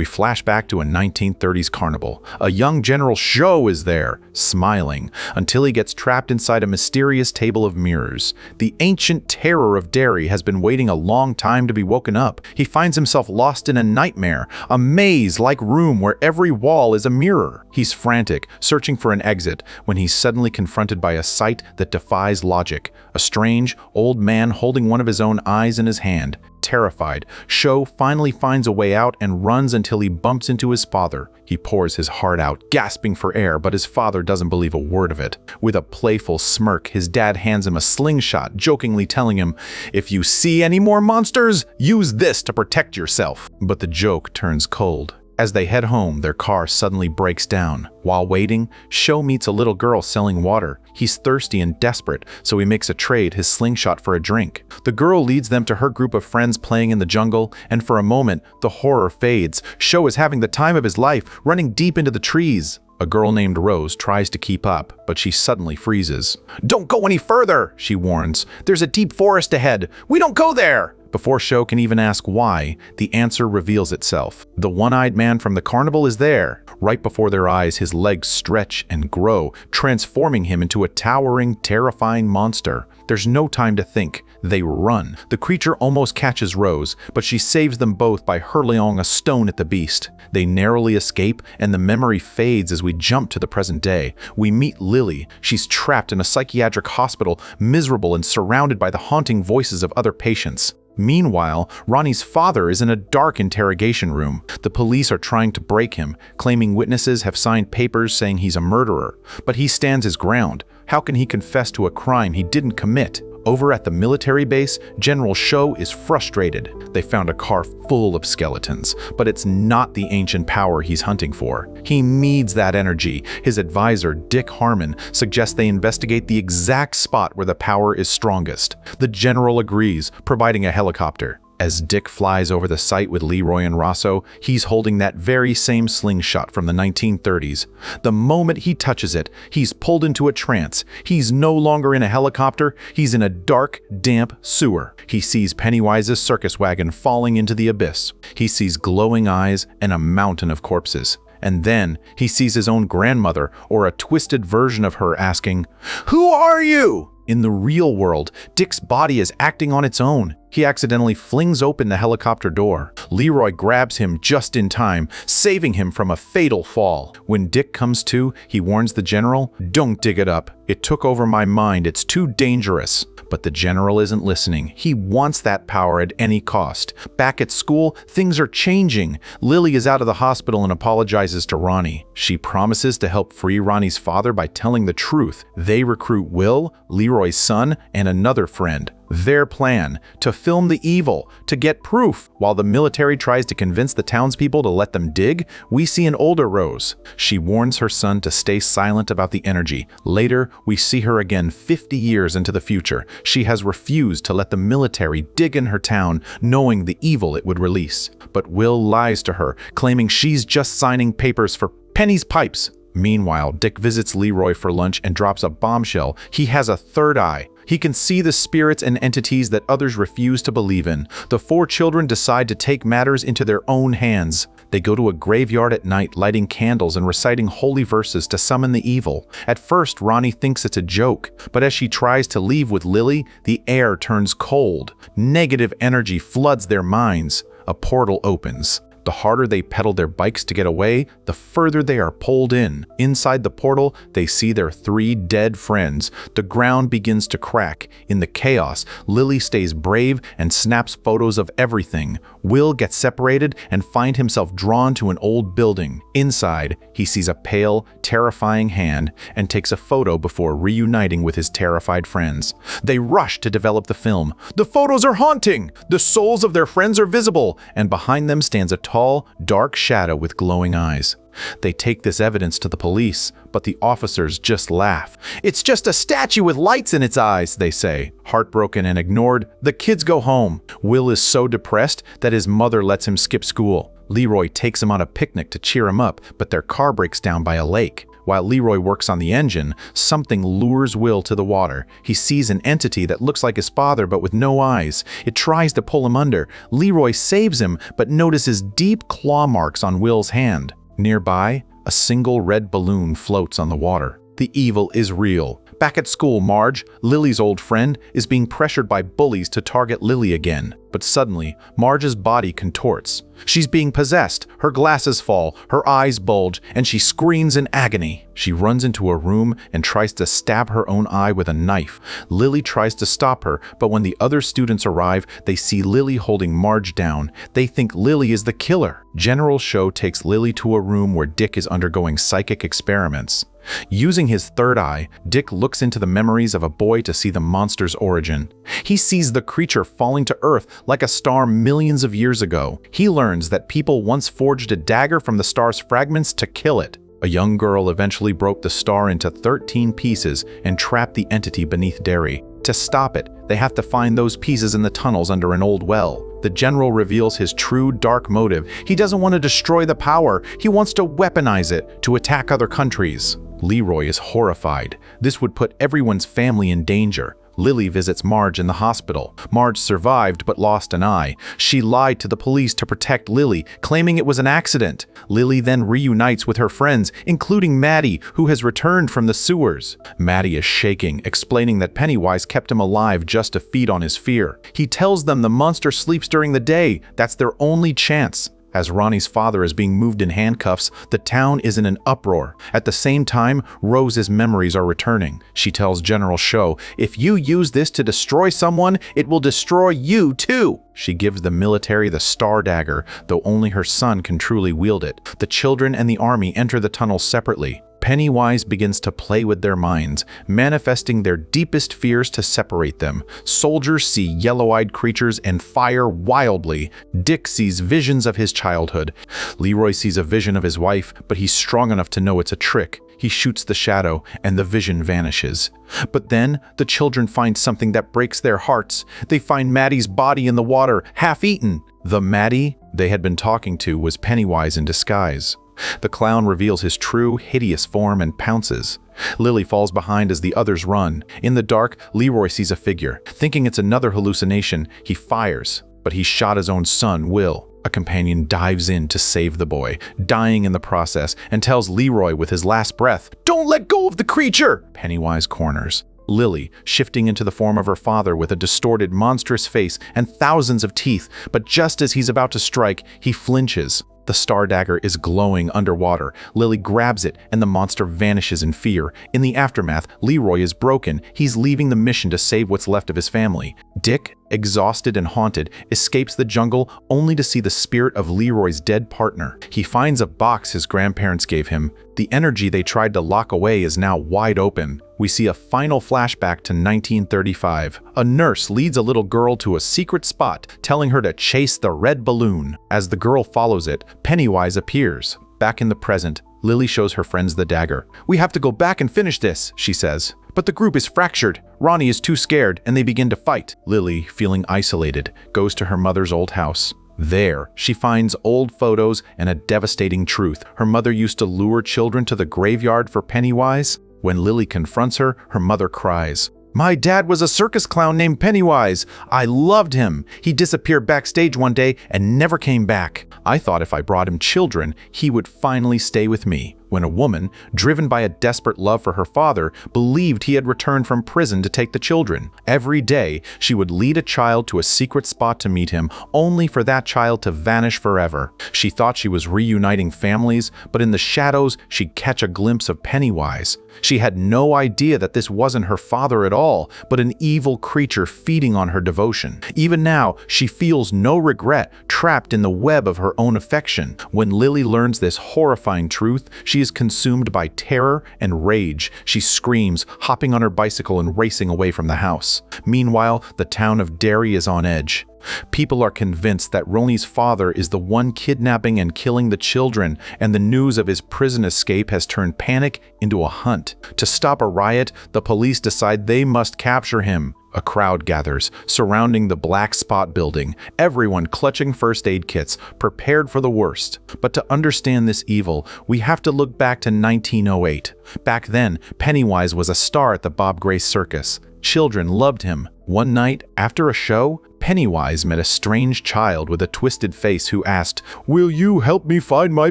We flash back to a 1930s carnival. A young General Show is there, smiling, until he gets trapped inside a mysterious table of mirrors. The ancient terror of Derry has been waiting a long time to be woken up. He finds himself lost in a nightmare, a maze-like room where every wall is a mirror. He's frantic, searching for an exit, when he's suddenly confronted by a sight that defies logic. A strange, old man holding one of his own eyes in his hand. Terrified, Show finally finds a way out and runs until he bumps into his father. He pours his heart out, gasping for air, but his father doesn't believe a word of it. With a playful smirk, his dad hands him a slingshot, jokingly telling him, "If you see any more monsters, use this to protect yourself." But the joke turns cold. As they head home, their car suddenly breaks down. While waiting, Show meets a little girl selling water. He's thirsty and desperate, so he makes a trade, his slingshot for a drink. The girl leads them to her group of friends playing in the jungle, and for a moment, the horror fades. Show is having the time of his life, running deep into the trees. A girl named Rose tries to keep up, but she suddenly freezes. "Don't go any further," she warns. "There's a deep forest ahead. We don't go there." Before Show can even ask why, the answer reveals itself. The one-eyed man from the carnival is there. Right before their eyes, his legs stretch and grow, transforming him into a towering, terrifying monster. There's no time to think. They run. The creature almost catches Rose, but she saves them both by hurling a stone at the beast. They narrowly escape, and the memory fades as we jump to the present day. We meet Lily. She's trapped in a psychiatric hospital, miserable and surrounded by the haunting voices of other patients. Meanwhile, Ronnie's father is in a dark interrogation room. The police are trying to break him, claiming witnesses have signed papers saying he's a murderer. But he stands his ground. How can he confess to a crime he didn't commit? Over at the military base, General Show is frustrated. They found a car full of skeletons, but it's not the ancient power he's hunting for. He needs that energy. His advisor, Dick Harmon, suggests they investigate the exact spot where the power is strongest. The general agrees, providing a helicopter. As Dick flies over the site with Leroy and Rosso, he's holding that very same slingshot from the 1930s. The moment he touches it, he's pulled into a trance. He's no longer in a helicopter, he's in a dark, damp sewer. He sees Pennywise's circus wagon falling into the abyss. He sees glowing eyes and a mountain of corpses. And then he sees his own grandmother, or a twisted version of her, asking, "Who are you?" In the real world, Dick's body is acting on its own. He accidentally flings open the helicopter door. Leroy grabs him just in time, saving him from a fatal fall. When Dick comes to, he warns the general, "Don't dig it up. It took over my mind. It's too dangerous." But the general isn't listening. He wants that power at any cost. Back at school, things are changing. Lily is out of the hospital and apologizes to Ronnie. She promises to help free Ronnie's father by telling the truth. They recruit Will, Leroy's son, and another friend. Their plan, to film the evil, to get proof. While the military tries to convince the townspeople to let them dig, we see an older Rose. She warns her son to stay silent about the energy. Later, we see her again 50 years into the future. She has refused to let the military dig in her town, knowing the evil it would release. But Will lies to her, claiming she's just signing papers for Penny's pipes. Meanwhile, Dick visits Leroy for lunch and drops a bombshell. He has a third eye. He can see the spirits and entities that others refuse to believe in. The four children decide to take matters into their own hands. They go to a graveyard at night, lighting candles and reciting holy verses to summon the evil. At first, Ronnie thinks it's a joke, but as she tries to leave with Lily, the air turns cold. Negative energy floods their minds. A portal opens. The harder they pedal their bikes to get away, the further they are pulled in. Inside the portal, they see their three dead friends. The ground begins to crack. In the chaos, Lily stays brave and snaps photos of everything. Will gets separated and finds himself drawn to an old building. Inside, he sees a pale, terrifying hand and takes a photo before reuniting with his terrified friends. They rush to develop the film. The photos are haunting! The souls of their friends are visible, and behind them stands a tall, dark shadow with glowing eyes. They take this evidence to the police, but the officers just laugh. "It's just a statue with lights in its eyes," they say. Heartbroken and ignored, the kids go home. Will is so depressed that his mother lets him skip school. Leroy takes him on a picnic to cheer him up, but their car breaks down by a lake. While Leroy works on the engine, something lures Will to the water. He sees an entity that looks like his father but with no eyes. It tries to pull him under. Leroy saves him but notices deep claw marks on Will's hand. Nearby, a single red balloon floats on the water. The evil is real. Back at school, Marge, Lily's old friend, is being pressured by bullies to target Lily again. But suddenly, Marge's body contorts. She's being possessed. Her glasses fall, her eyes bulge, and she screams in agony. She runs into a room and tries to stab her own eye with a knife. Lily tries to stop her, but when the other students arrive, they see Lily holding Marge down. They think Lily is the killer. General Show takes Lily to a room where Dick is undergoing psychic experiments. Using his third eye, Dick looks into the memories of a boy to see the monster's origin. He sees the creature falling to Earth like a star millions of years ago. He learns that people once forged a dagger from the star's fragments to kill it. A young girl eventually broke the star into 13 pieces and trapped the entity beneath Derry. To stop it, they have to find those pieces in the tunnels under an old well. The general reveals his true dark motive. He doesn't want to destroy the power. He wants to weaponize it to attack other countries. Leroy is horrified. This would put everyone's family in danger. Lily visits Marge in the hospital. Marge survived but lost an eye. She lied to the police to protect Lily, claiming it was an accident. Lily then reunites with her friends, including Maddie, who has returned from the sewers. Maddie is shaking, explaining that Pennywise kept him alive just to feed on his fear. He tells them the monster sleeps during the day. That's their only chance. As Ronnie's father is being moved in handcuffs, the town is in an uproar. At the same time, Rose's memories are returning. She tells General Show, "If you use this to destroy someone, it will destroy you too." She gives the military the Star Dagger, though only her son can truly wield it. The children and the army enter the tunnel separately. Pennywise begins to play with their minds, manifesting their deepest fears to separate them. Soldiers see yellow-eyed creatures and fire wildly. Dick sees visions of his childhood. Leroy sees a vision of his wife, but he's strong enough to know it's a trick. He shoots the shadow, and the vision vanishes. But then, the children find something that breaks their hearts. They find Maddie's body in the water, half-eaten. The Maddie they had been talking to was Pennywise in disguise. The clown reveals his true, hideous form and pounces. Lily falls behind as the others run. In the dark, Leroy sees a figure. Thinking it's another hallucination, he fires, but he shot his own son, Will. A companion dives in to save the boy, dying in the process, and tells Leroy with his last breath, "Don't let go of the creature!" Pennywise corners. Lily, shifting into the form of her father with a distorted, monstrous face and thousands of teeth, but just as he's about to strike, he flinches. The Star Dagger is glowing underwater. Lily grabs it, and the monster vanishes in fear. In the aftermath, Leroy is broken. He's leaving the mission to save what's left of his family. Dick, exhausted and haunted, escapes the jungle only to see the spirit of Leroy's dead partner. He finds a box his grandparents gave him. The energy they tried to lock away is now wide open. We see a final flashback to 1935. A nurse leads a little girl to a secret spot, telling her to chase the red balloon. As the girl follows it, Pennywise appears. Back in the present, Lily shows her friends the dagger. "We have to go back and finish this," she says. But the group is fractured. Ronnie is too scared, and they begin to fight. Lily, feeling isolated, goes to her mother's old house. There, she finds old photos and a devastating truth. Her mother used to lure children to the graveyard for Pennywise. When Lily confronts her, her mother cries, "My dad was a circus clown named Pennywise. I loved him. He disappeared backstage one day and never came back. I thought if I brought him children, he would finally stay with me." When a woman, driven by a desperate love for her father, believed he had returned from prison to take the children. Every day, she would lead a child to a secret spot to meet him, only for that child to vanish forever. She thought she was reuniting families, but in the shadows, she'd catch a glimpse of Pennywise. She had no idea that this wasn't her father at all, but an evil creature feeding on her devotion. Even now, she feels no regret, trapped in the web of her own affection. When Lily learns this horrifying truth, she is consumed by terror and rage. She screams, hopping on her bicycle and racing away from the house. Meanwhile, the town of Derry is on edge. People are convinced that Ronnie's father is the one kidnapping and killing the children, and the news of his prison escape has turned panic into a hunt. To stop a riot, the police decide they must capture him. A crowd gathers, surrounding the Black Spot building, everyone clutching first aid kits, prepared for the worst. But to understand this evil, we have to look back to 1908. Back then, Pennywise was a star at the Bob Gray Circus. Children loved him. One night, after a show, Pennywise met a strange child with a twisted face who asked, "Will you help me find my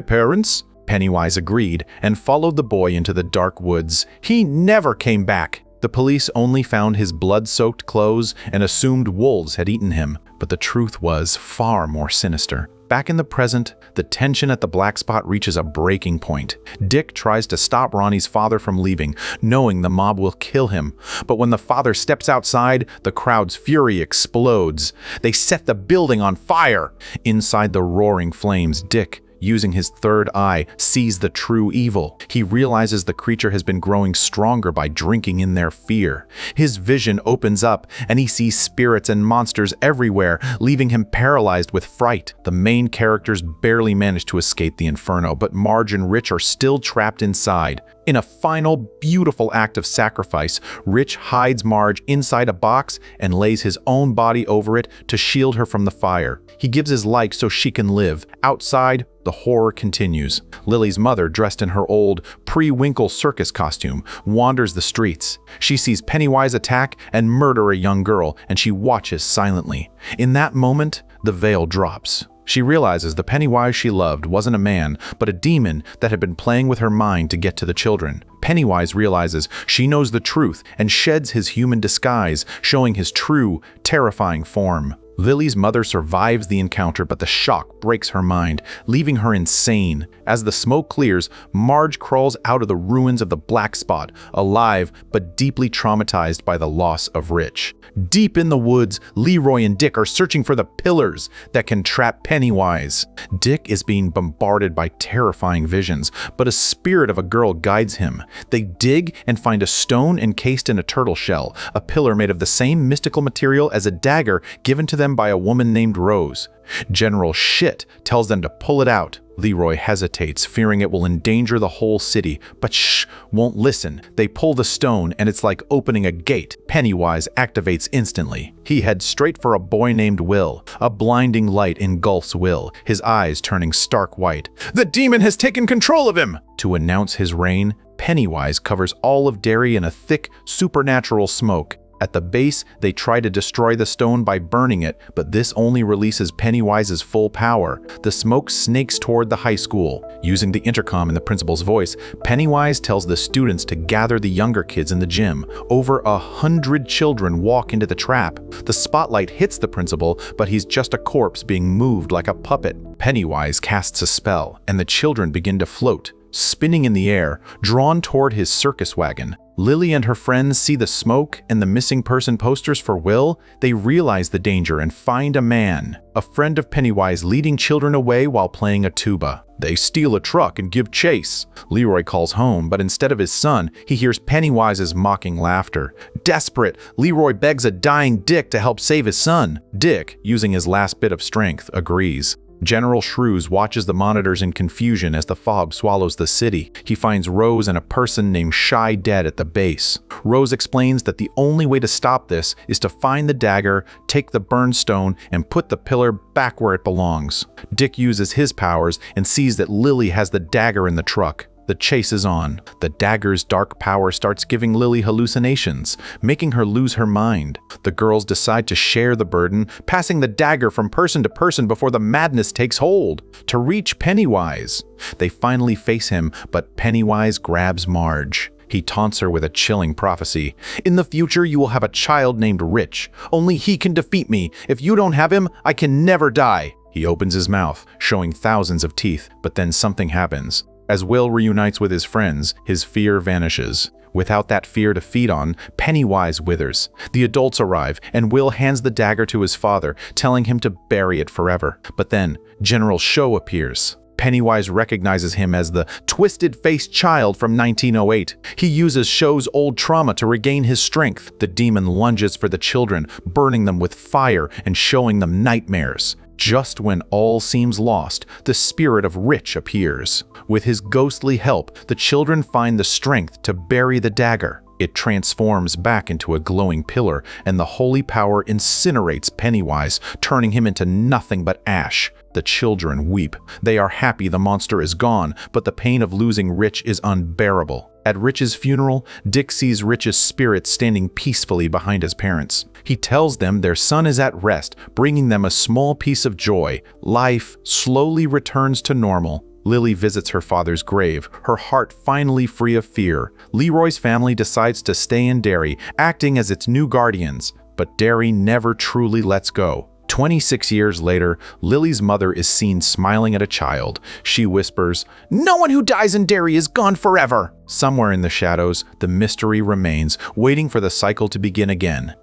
parents?" Pennywise agreed and followed the boy into the dark woods. He never came back. The police only found his blood-soaked clothes and assumed wolves had eaten him, but the truth was far more sinister. Back in the present, the tension at the Black Spot reaches a breaking point. Dick tries to stop Ronnie's father from leaving, knowing the mob will kill him. But when the father steps outside, the crowd's fury explodes. They set the building on fire. Inside the roaring flames, Dick, using his third eye, sees the true evil. He realizes the creature has been growing stronger by drinking in their fear. His vision opens up, and he sees spirits and monsters everywhere, leaving him paralyzed with fright. The main characters barely manage to escape the inferno, but Marge and Rich are still trapped inside. In a final, beautiful act of sacrifice, Rich hides Marge inside a box and lays his own body over it to shield her from the fire. He gives his life so she can live. Outside, the horror continues. Lily's mother, dressed in her old, pre-Winkle circus costume, wanders the streets. She sees Pennywise attack and murder a young girl, and she watches silently. In that moment, the veil drops. She realizes the Pennywise she loved wasn't a man, but a demon that had been playing with her mind to get to the children. Pennywise realizes she knows the truth and sheds his human disguise, showing his true, terrifying form. Lily's mother survives the encounter, but the shock breaks her mind, leaving her insane. As the smoke clears, Marge crawls out of the ruins of the Black Spot, alive but deeply traumatized by the loss of Rich. Deep in the woods, Leroy and Dick are searching for the pillars that can trap Pennywise. Dick is being bombarded by terrifying visions, but a spirit of a girl guides him. They dig and find a stone encased in a turtle shell, a pillar made of the same mystical material as a dagger given to them by a woman named Rose. General Shit tells them to pull it out. Leroy hesitates, fearing it will endanger the whole city, but won't listen. They pull the stone, and it's like opening a gate. Pennywise activates instantly. He heads straight for a boy named Will. A blinding light engulfs Will, his eyes turning stark white. The demon has taken control of him! To announce his reign, Pennywise covers all of Derry in a thick, supernatural smoke. At the base, they try to destroy the stone by burning it, but this only releases Pennywise's full power. The smoke snakes toward the high school. Using the intercom in the principal's voice, Pennywise tells the students to gather the younger kids in the gym. Over 100 children walk into the trap. The spotlight hits the principal, but he's just a corpse being moved like a puppet. Pennywise casts a spell, and the children begin to float, spinning in the air, drawn toward his circus wagon. Lily and her friends see the smoke and the missing person posters for Will. They realize the danger and find a man, a friend of Pennywise, leading children away while playing a tuba. They steal a truck and give chase. Leroy calls home, but instead of his son, he hears Pennywise's mocking laughter. Desperate, Leroy begs a dying Dick to help save his son. Dick, using his last bit of strength, agrees. General Shrews watches the monitors in confusion as the fog swallows the city. He finds Rose and a person named Shy dead at the base. Rose explains that the only way to stop this is to find the dagger, take the burnstone, and put the pillar back where it belongs. Dick uses his powers and sees that Lily has the dagger in the truck. The chase is on. The dagger's dark power starts giving Lily hallucinations, making her lose her mind. The girls decide to share the burden, passing the dagger from person to person before the madness takes hold. To reach Pennywise. They finally face him, but Pennywise grabs Marge. He taunts her with a chilling prophecy. In the future, you will have a child named Rich. Only he can defeat me. If you don't have him, I can never die. He opens his mouth, showing thousands of teeth, but then something happens. As Will reunites with his friends, his fear vanishes. Without that fear to feed on, Pennywise withers. The adults arrive, and Will hands the dagger to his father, telling him to bury it forever. But then, General Show appears. Pennywise recognizes him as the twisted-faced child from 1908. He uses Show's old trauma to regain his strength. The demon lunges for the children, burning them with fire and showing them nightmares. Just when all seems lost, the spirit of Rich appears. With his ghostly help, the children find the strength to bury the dagger. It transforms back into a glowing pillar, and the holy power incinerates Pennywise, turning him into nothing but ash. The children weep. They are happy the monster is gone, but the pain of losing Rich is unbearable. At Rich's funeral, Dick sees Rich's spirit standing peacefully behind his parents. He tells them their son is at rest, bringing them a small piece of joy. Life slowly returns to normal. Lily visits her father's grave, her heart finally free of fear. Leroy's family decides to stay in Derry, acting as its new guardians. But Derry never truly lets go. 26 years later, Lily's mother is seen smiling at a child. She whispers, "No one who dies in Derry is gone forever." Somewhere in the shadows, the mystery remains, waiting for the cycle to begin again.